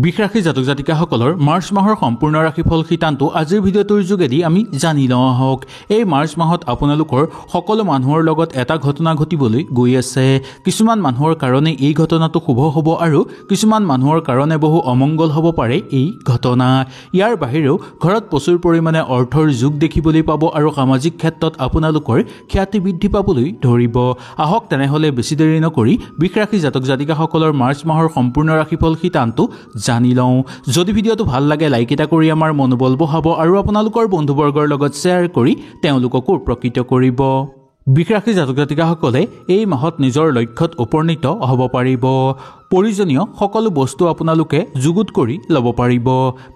বৃষ ৰাশি জাতক জাতিকাসকলৰ মাৰ্চ মাহৰ সম্পূৰ্ণ ৰাশিফল শিতানটো আজিৰ ভিডিঅ'টোৰ যোগেদি আমি জানি লওঁ আহক। এই মাৰ্চ মাহত আপোনালোকৰ সকলো মানুহৰ লগত এটা ঘটনা ঘটিবলৈ গৈ আছে। কিছুমান মানুহৰ কাৰণে এই ঘটনাটো শুভ হ'ব আৰু কিছুমান মানুহৰ কাৰণে বহু অমংগল হ'ব পাৰে এই ঘটনা। ইয়াৰ বাহিৰেও ঘৰত প্ৰচুৰ পৰিমাণে অৰ্থৰ যোগ দেখিবলৈ পাব আৰু সামাজিক ক্ষেত্ৰত আপোনালোকৰ খ্যাতি বৃদ্ধি পাবলৈ ধৰিব। আহক তেনেহ'লে বেছি দেৰি নকৰি বৃষ ৰাশি জাতক জাতিকাসকলৰ মাৰ্চ মাহৰ সম্পূৰ্ণ ৰাশিফল শিতানটো জানি লওঁ। যদি ভিডিঅ'টো ভাল লাগে লাইক এটা কৰি আমাৰ মনোবল বঢ়াব আৰু আপোনালোকৰ বন্ধুবৰ্গৰ লগত শ্বেয়াৰ কৰি তেওঁলোককো উপকৃত কৰিব। বৃষ ৰাশি জাতক জাতিকাসকলে এই মাহত নিজৰ লক্ষ্যত উপনীত হ'ব পাৰিব। প্ৰয়োজনীয় সকলো বস্তু আপোনালোকে যুগুত কৰি ল'ব পাৰিব।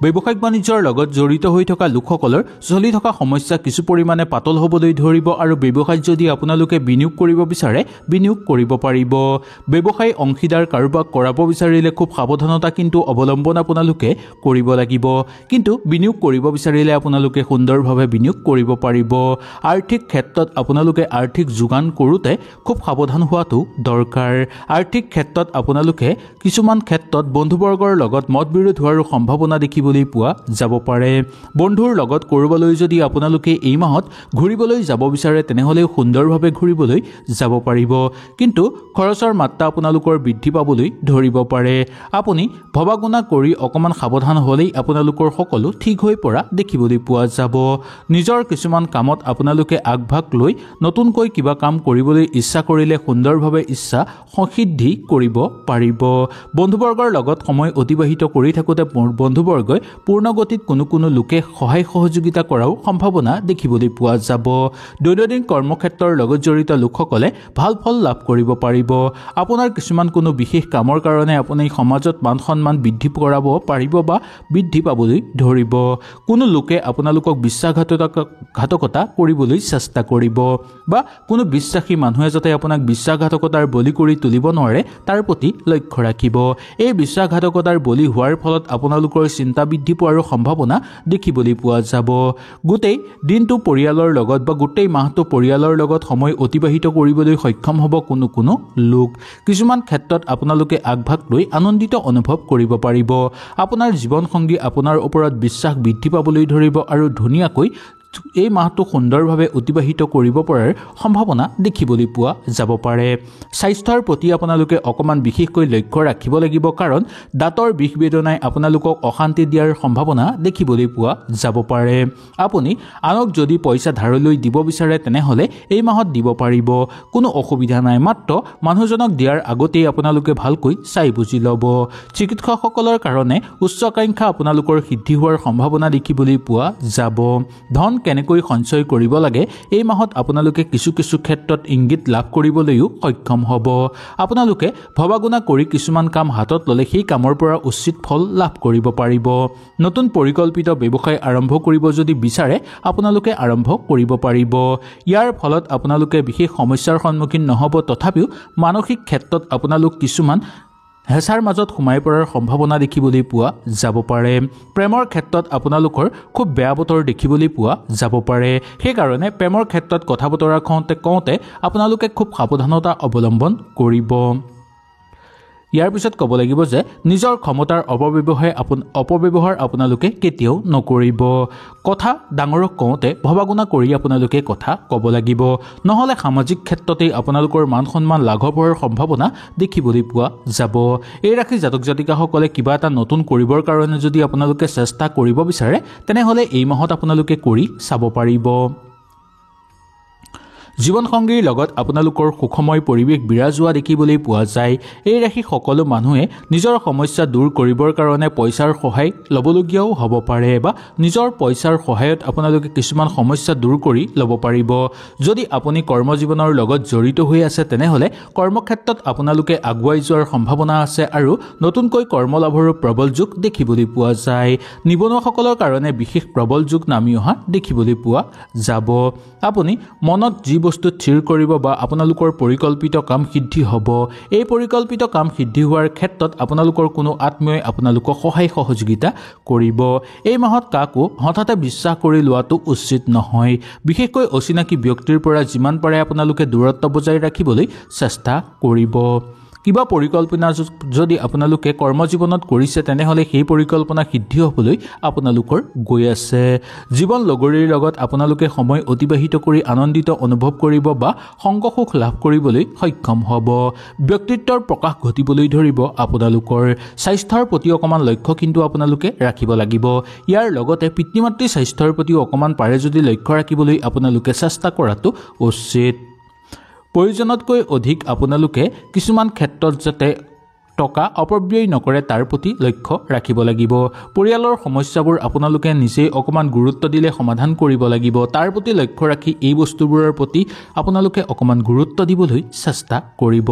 ব্যৱসায়িক বাণিজ্যৰ লগত জড়িত হৈ থকা লোকসকলৰ চলি থকা সমস্যা কিছু পৰিমাণে পাতল হ'বলৈ ধৰিব আৰু ব্যৱসায়ত যদি আপোনালোকে বিনিয়োগ কৰিব বিচাৰে বিনিয়োগ কৰিব পাৰিব। ব্যৱসায়ী অংশীদাৰ কাৰোবাক কৰাব বিচাৰিলে খুব সাৱধানতা কিন্তু অৱলম্বন আপোনালোকে কৰিব লাগিব। কিন্তু বিনিয়োগ কৰিব বিচাৰিলে আপোনালোকে সুন্দৰভাৱে বিনিয়োগ কৰিব পাৰিব। আৰ্থিক ক্ষেত্ৰত আপোনালোকে আৰ্থিক যোগান কৰোঁতে খুব সাৱধান হোৱাটো দৰকাৰ। আৰ্থিক ক্ষেত্ৰত আপোনালোকে কিছুমান ক্ষেত্ৰত বন্ধুবৰ্গৰ লগত মতবিৰোধ হোৱাৰ সম্ভাৱনা দেখিবলৈ পোৱা যাব পাৰে। বন্ধুৰ লগত ক'ৰবালৈ যদি আপোনালোকে এই মাহত ঘূৰিবলৈ যাব বিচাৰে তেনেহ'লে সুন্দৰভাৱে ঘূৰিবলৈ যাব পাৰিব। কিন্তু খৰচৰ মাত্ৰা আপোনালোকৰ বৃদ্ধি পাবলৈ ধৰিব পাৰে। আপুনি ভবা গুণা কৰি অকণমান সাৱধান হ'লেই আপোনালোকৰ সকলো ঠিক হৈ পৰা দেখিবলৈ পোৱা যাব। নিজৰ কিছুমান কামত আপোনালোকে আগভাগ লৈ নতুনকৈ কিবা কাম কৰিবলৈ ইচ্ছা কৰিলে সুন্দৰভাৱে ইচ্ছা সিদ্ধি কৰিব পাৰিব। বন্ধুবৰ্গৰ লগত সময় অতিবাহিত কৰি থাকোঁতে বন্ধুবৰ্গই পূৰ্ণগতিত কোনো লোকে সহায় সহযোগিতা কৰাও সম্ভাৱনা দেখিবলৈ পোৱা যাব। দৈনন্দিন কৰ্মক্ষেত্ৰৰ লগত জড়িত লোকসকলে ভাল ফল লাভ কৰিব পাৰিব। আপোনাৰ কিছুমান কোনো বিশেষ কামৰ কাৰণে আপুনি সমাজত মান সন্মান বৃদ্ধি কৰাব পাৰিব বা বৃদ্ধি পাবলৈ ধৰিব। কোনো লোকে আপোনালোকক বিশ্বাসঘাতকতা কৰিবলৈ চেষ্টা কৰিব বা কোনো বিশ্বাসী মানুহে যাতে আপোনাক বিশ্বাসঘাতকতাৰ বলি কৰি তুলিব নোৱাৰে তাৰ প্ৰতি লক্ষ্য ৰাখিব। এই বিশ্বাসঘাতকতাৰ বলি হোৱাৰ ফলত আপোনালোকৰ চিন্তা বৃদ্ধি পোৱাৰ সম্ভাৱনা দেখিবলৈ পোৱা যাব। গোটেই দিনটো পৰিয়ালৰ লগত বা গোটেই মাহটো পৰিয়ালৰ লগত সময় অতিবাহিত কৰিবলৈ সক্ষম হ'ব কোনো লোক। কিছুমান ক্ষেত্ৰত আপোনালোকে আগভাগ লৈ আনন্দিত অনুভৱ কৰিব পাৰিব। আপোনাৰ জীৱনসংগী আপোনাৰ ওপৰত বিশ্বাস বৃদ্ধি পাবলৈ ধৰিব আৰু ধুনীয়াকৈ এই মাহটো সুন্দৰভাৱে অতিবাহিত কৰিব পৰাৰ সম্ভাৱনা দেখিবলৈ পোৱা যাব পাৰে। স্বাস্থ্যৰ প্ৰতি আপোনালোকে অকণমান বিশেষকৈ লক্ষ্য ৰাখিব লাগিব, কাৰণ দাঁতৰ বিষ বেদনাই আপোনালোকক অশান্তি দিয়াৰ সম্ভাৱনা দেখিবলৈ পোৱা যাব পাৰে। আপুনি আনক যদি পইচা ধাৰলৈ দিব বিচাৰে তেনেহ'লে এই মাহত দিব পাৰিব, কোনো অসুবিধা নাই। মাত্ৰ মানুহজনক দিয়াৰ আগতেই আপোনালোকে ভালকৈ চাই বুজি ল'ব। চিকিৎসকসকলৰ কাৰণে উচ্চাকাংক্ষা আপোনালোকৰ সিদ্ধি হোৱাৰ সম্ভাৱনা দেখিবলৈ পোৱা যাব। ধন কেনেকৈ সঞ্চয় কৰিব লাগে এই মাহত আপোনালোকে কিছু ক্ষেত্ৰত ইংগিত লাভ কৰিবলৈও সক্ষম হ'ব। আপোনালোকে ভবা গুণা কৰি কিছুমান কাম হাতত ল'লে সেই কামৰ পৰা উচিত ফল লাভ কৰিব পাৰিব। নতুন পৰিকল্পিত ব্যৱসায় আৰম্ভ কৰিব যদি বিচাৰে আপোনালোকে আৰম্ভ কৰিব পাৰিব। ইয়াৰ ফলত আপোনালোকে বিশেষ সমস্যাৰ সন্মুখীন নহ'ব, তথাপিও মানসিক ক্ষেত্ৰত আপোনালোক কিছুমান হেঁচাৰ মাজত সোমাই পৰাৰ সম্ভাৱনা দেখিবলৈ পোৱা যাব পাৰে। প্ৰেমৰ ক্ষেত্ৰত আপোনালোকৰ খুব বেয়া বতৰ দেখিবলৈ পোৱা যাব পাৰে। সেইকাৰণে প্ৰেমৰ ক্ষেত্ৰত কথা বতৰা কওঁতে আপোনালোকে খুব সাৱধানতা অৱলম্বন কৰিব। ইয়াৰ পিছত ক'ব লাগিব যে নিজৰ ক্ষমতাৰ অপব্যৱহাৰ আপোনালোকে কেতিয়াও নকৰিব। কথা ডাঙৰক কওঁতে ভবা গুণা কৰি আপোনালোকে কথা ক'ব লাগিব, নহ'লে সামাজিক ক্ষেত্ৰতেই আপোনালোকৰ মান সন্মান লাঘৱ হোৱাৰ সম্ভাৱনা দেখিবলৈ পোৱা যাব। এই ৰাশি জাতক জাতিকাসকলে কিবা এটা নতুন কৰিবৰ কাৰণে যদি আপোনালোকে চেষ্টা কৰিব বিচাৰে তেনেহ'লে এই মাহত আপোনালোকে কৰি চাব পাৰিব। জীৱনসংগীৰ লগত আপোনালোকৰ সুখময় পৰিৱেশ বিৰাজ হোৱা দেখিবলৈ পোৱা যায়। এই ৰাশি সকলো মানুহে নিজৰ সমস্যা দূৰ কৰিবৰ কাৰণে পইচাৰ সহায় ল'বলগীয়াও হ'ব পাৰে বা নিজৰ পইচাৰ সহায়ত আপোনালোকে কিছুমান সমস্যা দূৰ কৰি ল'ব পাৰিব। যদি আপুনি কৰ্মজীৱনৰ লগত জড়িত হৈ আছে তেনেহ'লে কৰ্মক্ষেত্ৰত আপোনালোকে আগুৱাই যোৱাৰ সম্ভাৱনা আছে আৰু নতুনকৈ কৰ্মলাভৰো প্ৰবল যোগ দেখিবলৈ পোৱা যায়। নিবনুৱাসকলৰ কাৰণে বিশেষ প্ৰবল যোগ নামি অহা দেখিবলৈ পোৱা যাব। আপুনি মনত যি বস্তু স্থিৰ কৰিব বা আপোনালোকৰ পৰিকল্পিত কাম সিদ্ধি হ'ব। এই পৰিকল্পিত কাম সিদ্ধি হোৱাৰ ক্ষেত্ৰত আপোনালোকৰ কোনো আত্মীয়ই আপোনালোকক সহায় সহযোগিতা কৰিব। এই মাহত কাকো হঠাতে বিশ্বাস কৰি লোৱাটো উচিত নহয়। বিশেষকৈ অচিনাকি ব্যক্তিৰ পৰা যিমান পাৰে আপোনালোকে দূৰত্ব বজাই ৰাখিবলৈ চেষ্টা কৰিব। কিবা পৰিকল্পনা যদি আপোনালোকে কৰ্মজীৱনত কৰিছে তেনেহ'লে সেই পৰিকল্পনা সিদ্ধি হ'বলৈ আপোনালোকৰ গৈ আছে জীৱন লগৰীৰ লগত আপোনালোকে সময় অতিবাহিত কৰি আনন্দিত অনুভৱ কৰিব বা সংগসুখ লাভ কৰিবলৈ সক্ষম হ'ব ব্যক্তিত্বৰ প্ৰকাশ ঘটিবলৈ ধৰিব আপোনালোকৰ স্বাস্থ্যৰ প্ৰতি অকমান লক্ষ্য কিন্তু আপোনালোকে ৰাখিব লাগিব ইয়াৰ লগতে পিতৃ-মাতৃ স্বাস্থ্যৰ প্ৰতি অকমান পাৰে যদি লক্ষ্য ৰাখিবলৈ আপোনালোকে চেষ্টা কৰাটো উচিত প্ৰয়োজনতকৈ অধিক আপোনালোকে কিছুমান ক্ষেত্ৰত যাতে টকা অপব্যয় নকৰে তাৰ প্ৰতি লক্ষ্য ৰাখিব লাগিব পৰিয়ালৰ সমস্যাবোৰ আপোনালোকে নিজেই অকমান গুৰুত্ব দিলে সমাধান কৰিব লাগিব তাৰ প্ৰতি লক্ষ্য ৰাখি এই বস্তুবোৰৰ প্ৰতি আপোনালোকে অকমান গুৰুত্ব দিবলৈ চেষ্টা কৰিব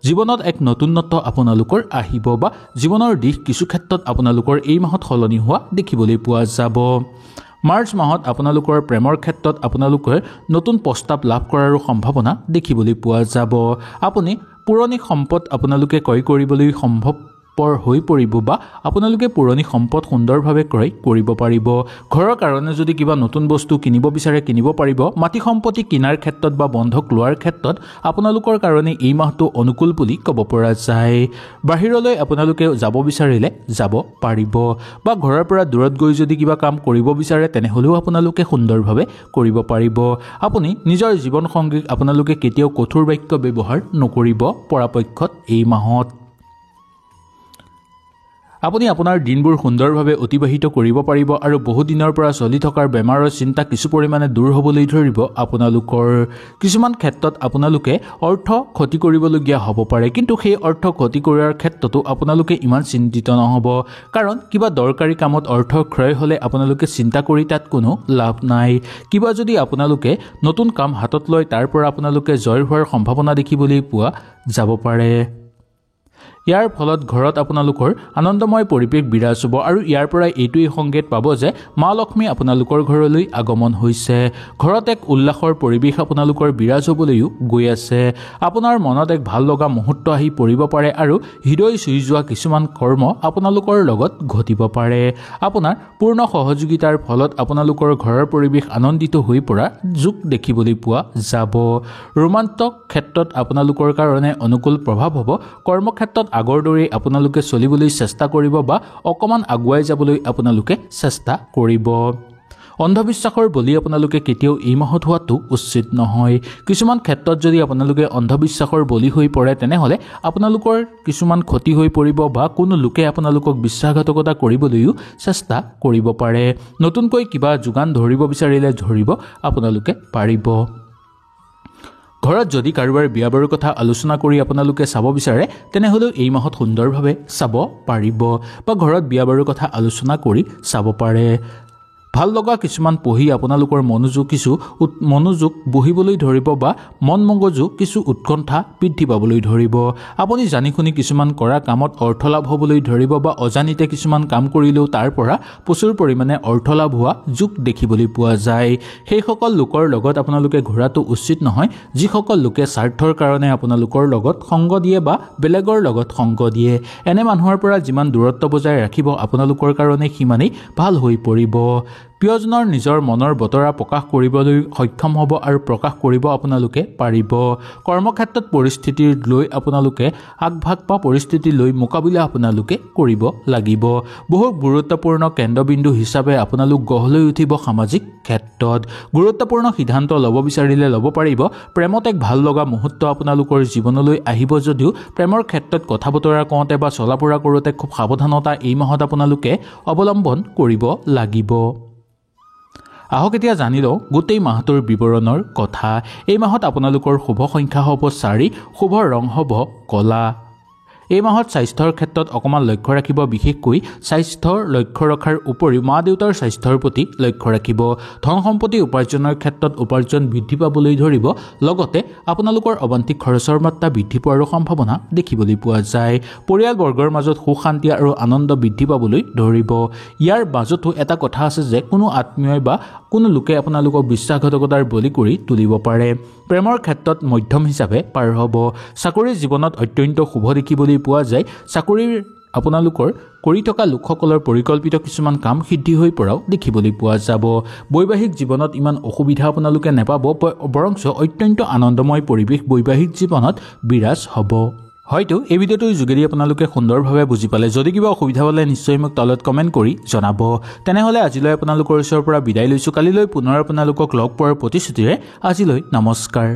জীৱনত এক নতুনত্ব আপোনালোকৰ আহিব বা জীৱনৰ দিশ কিছু ক্ষেত্ৰত আপোনালোকৰ এই মাহত সলনি হোৱা দেখিবলৈ পোৱা যাব মাৰ্চ মাহত আপোনালোকৰ প্ৰেমৰ ক্ষেত্ৰত আপোনালোকে নতুন প্ৰস্তাৱ লাভ কৰাৰ সম্ভাৱনা দেখিবলৈ পোৱা যাব আপুনি পুৰণি সম্পদ আপোনালোকে ক্ৰয় কৰিবলৈ সম্ভৱপৰ হৈ পৰিব বা আপোনালোকে পুৰণি সম্পদ সুন্দৰভাৱে ক্ৰয় কৰিব পাৰিব ঘৰৰ কাৰণে যদি কিবা নতুন বস্তু কিনিব বিচাৰে কিনিব পাৰিব মাটি সম্পত্তি কিনাৰ ক্ষেত্ৰত বা বন্ধক লোৱাৰ ক্ষেত্ৰত আপোনালোকৰ কাৰণে এই মাহটো অনুকূল বুলি ক'ব পৰা যায় বাহিৰলৈ আপোনালোকে যাব বিচাৰিলে যাব পাৰিব বা ঘৰৰ পৰা দূৰত গৈ যদি কিবা কাম কৰিব বিচাৰে তেনেহলেও আপোনালোকে সুন্দৰভাৱে কৰিব পাৰিব আপুনি নিজৰ জীৱন সংগীক আপোনালোকে কেতিয়াও কঠোৰ বাক্য ব্যৱহাৰ নকৰিব পৰাপক্ষত এই মাহত আপুনি আপোনাৰ দিনবোৰ সুন্দৰভাৱে অতিবাহিত কৰিব পাৰিব আৰু বহু দিনৰ পৰা চলি থকাৰ বেমাৰৰ চিন্তা কিছু পৰিমাণে দূৰ হ'বলৈ ধৰিব আপোনালোকৰ কিছুমান ক্ষেত্ৰত আপোনালোকে অৰ্থ ক্ষতি কৰিবলগীয়া হ'ব পাৰে কিন্তু সেই অৰ্থ ক্ষতি কৰাৰ ক্ষেত্ৰতো আপোনালোকে ইমান চিন্তিত নহ'ব কাৰণ কিবা দৰকাৰী কামত অৰ্থ ক্ষয় হ'লে আপোনালোকে চিন্তা কৰি তাত কোনো লাভ নাই কিবা যদি আপোনালোকে নতুন কাম হাতত লয় তাৰ পৰা আপোনালোকে জয় হোৱাৰ সম্ভাৱনা দেখিবলৈ পোৱা যাব পাৰে ইয়াৰ ফলত ঘৰত আপোনালোকৰ আনন্দময় পৰিৱেশ বিৰাজ হ'ব আৰু ইয়াৰ পৰা এইটোই সংকেত পাব যে মা লক্ষ্মী আপোনালোকৰ ঘৰলৈ আগমন হৈছে ঘৰত এক উল্লাসৰ পৰিৱেশ আপোনালোকৰ বিৰাজ হ'বলৈও গৈ আছে আপোনাৰ মনত এক ভাল লগা মুহূৰ্ত আহি পৰিব পাৰে আৰু হৃদয় চুই যোৱা কিছুমান কৰ্ম আপোনালোকৰ লগত ঘটিব পাৰে আপোনাৰ পূৰ্ণ সহযোগিতাৰ ফলত আপোনালোকৰ ঘৰৰ পৰিৱেশ আনন্দিত হৈ পৰা যোগ দেখিবলৈ পোৱা যাব ৰোমান্টিক ক্ষেত্ৰত আপোনালোকৰ কাৰণে অনুকূল প্ৰভাৱ হ'ব কৰ্মক্ষেত্ৰত আগৰ দৰে আপোনালোকে চলিবলৈ চেষ্টা কৰিব বা অকমান আগুৱাই যাবলৈ আপোনালোকে চেষ্টা কৰিব অন্ধবিশ্বাসৰ বলি আপোনালোকে কেতিয়াও এই মাহত হোৱাটো উচিত নহয় কিছুমান ক্ষেত্ৰত যদি আপোনালোকে অন্ধবিশ্বাসৰ বলি হৈ পৰে তেনেহলে আপোনালোকৰ কিছুমান ক্ষতি হৈ পৰিব বা কোনো লোকে আপোনালোকক বিশ্বাসঘাতকতা কৰিবলৈও চেষ্টা কৰিব পাৰে নতুনকৈ কিবা যোগান ধৰিব বিচাৰিলে ধৰিব আপোনালোকে পাৰিব ঘৰত যদি কাৰোবাৰ বিয়া বাৰুৰ কথা আলোচনা কৰি আপোনালোকে চাব বিচাৰে তেনেহলেও এই মাহত সুন্দৰভাৱে চাব পাৰিব বা ঘৰত বিয়া বাৰুৰ কথা আলোচনা কৰি চাব পাৰে ভাল লগা কিছুমান পঢ়ি আপোনালোকৰ মনোযোগ বহিবলৈ ধৰিব বা মন মগজু কিছু উৎকণ্ঠা বৃদ্ধি পাবলৈ ধৰিব আপুনি জানি শুনি কিছুমান কৰা কামত অৰ্থ লাভ হ'বলৈ ধৰিব বা অজানিতে কিছুমান কাম কৰিলেও তাৰ পৰা প্ৰচুৰ পৰিমাণে অৰ্থ লাভ হোৱা যোগ দেখিবলৈ পোৱা যায় সেইসকল লোকৰ লগত আপোনালোকে ঘূৰাটো উচিত নহয় যিসকল লোকে স্বাৰ্থৰ কাৰণে আপোনালোকৰ লগত সংগ দিয়ে বা বেলেগৰ লগত সংগ দিয়ে এনে মানুহৰ পৰা যিমান দূৰত্ব বজাই ৰাখিব আপোনালোকৰ কাৰণে সিমানেই ভাল হৈ পৰিব প্ৰিয়জনৰ নিজৰ মনৰ বতৰা প্ৰকাশ কৰিবলৈ সক্ষম হ'ব আৰু প্ৰকাশ কৰিব আপোনালোকে পাৰিব কৰ্মক্ষেত্ৰত পৰিস্থিতি লৈ আপোনালোকে আগভাগ বা পৰিস্থিতি লৈ মোকাবিলা আপোনালোকে কৰিব লাগিব বহু গুৰুত্বপূৰ্ণ কেন্দ্ৰবিন্দু হিচাপে আপোনালোক গঢ়লৈ উঠিব সামাজিক ক্ষেত্ৰত গুৰুত্বপূৰ্ণ সিদ্ধান্ত ল'ব বিচাৰিলে ল'ব পাৰিব প্ৰেমত এক ভাল লগা মুহূৰ্ত আপোনালোকৰ জীৱনলৈ আহিব যদিও প্ৰেমৰ ক্ষেত্ৰত কথা বতৰা কওঁতে বা চলা ফুৰা কৰোঁতে খুব সাৱধানতা এই মাহত আপোনালোকে অৱলম্বন কৰিব লাগিব আহক এতিয়া জানি লওঁ গোটেই মাহটোৰ বিৱৰণৰ কথা এই মাহত আপোনালোকৰ শুভ সংখ্যা হ'ব 4 শুভ ৰং হ'ব কলা এই মাহত স্বাস্থ্যৰ ক্ষেত্ৰত অকমান লক্ষ্য ৰাখিব বিশেষকৈ স্বাস্থ্যৰ লক্ষ্য ৰখাৰ উপৰিও মা দেউতাৰ স্বাস্থ্যৰ প্ৰতি লক্ষ্য ৰাখিব ধন সম্পত্তি উপাৰ্জনৰ ক্ষেত্ৰত উপাৰ্জন বৃদ্ধি পাবলৈ ধৰিব লগতে আপোনালোকৰ অবান্তিক খৰচৰ মাত্ৰা বৃদ্ধি পোৱাৰ সম্ভাৱনা দেখিবলৈ পোৱা যায় পৰিয়ালবৰ্গৰ মাজত সুখ শান্তি আৰু আনন্দ বৃদ্ধি পাবলৈ ধৰিব ইয়াৰ মাজতো এটা কথা আছে যে কোনো আত্মীয় বা কোনো লোকে আপোনালোকক বিশ্বাসঘাতকতাৰ বলি কৰি তুলিব পাৰে প্ৰেমৰ ক্ষেত্ৰত মধ্যম হিচাপে পাৰ হ'ব চাকৰিৰ জীৱনত অত্যন্ত শুভ দেখিবলৈ পোৱা যায় চাকৰিৰ আপোনালোকৰ কৰি থকা লোকসকলৰ পৰিকল্পিত কিছুমান কাম সিদ্ধি হৈ পৰাও দেখিবলৈ পোৱা যাব বৈবাহিক জীৱনত ইমান অসুবিধা আপোনালোকে নেপাব বৰঞ্চ অত্যন্ত আনন্দময় পৰিৱেশ বৈবাহিক জীৱনত বিৰাজ হ'ব হয়তো এই ভিডিঅ'টোৰ যোগেদি আপোনালোকে সুন্দৰভাৱে বুজি পালে। যদি কিবা অসুবিধা হ'লে নিশ্চয় মোক তলত কমেণ্ট কৰি জনাব। তেনেহ'লে আজিলৈ আপোনালোকৰ ওচৰৰ পৰা বিদায় লৈছোঁ। কালিলৈ পুনৰ আপোনালোকক লগ পোৱাৰ প্ৰতিশ্ৰুতিৰে আজিলৈ নমস্কাৰ।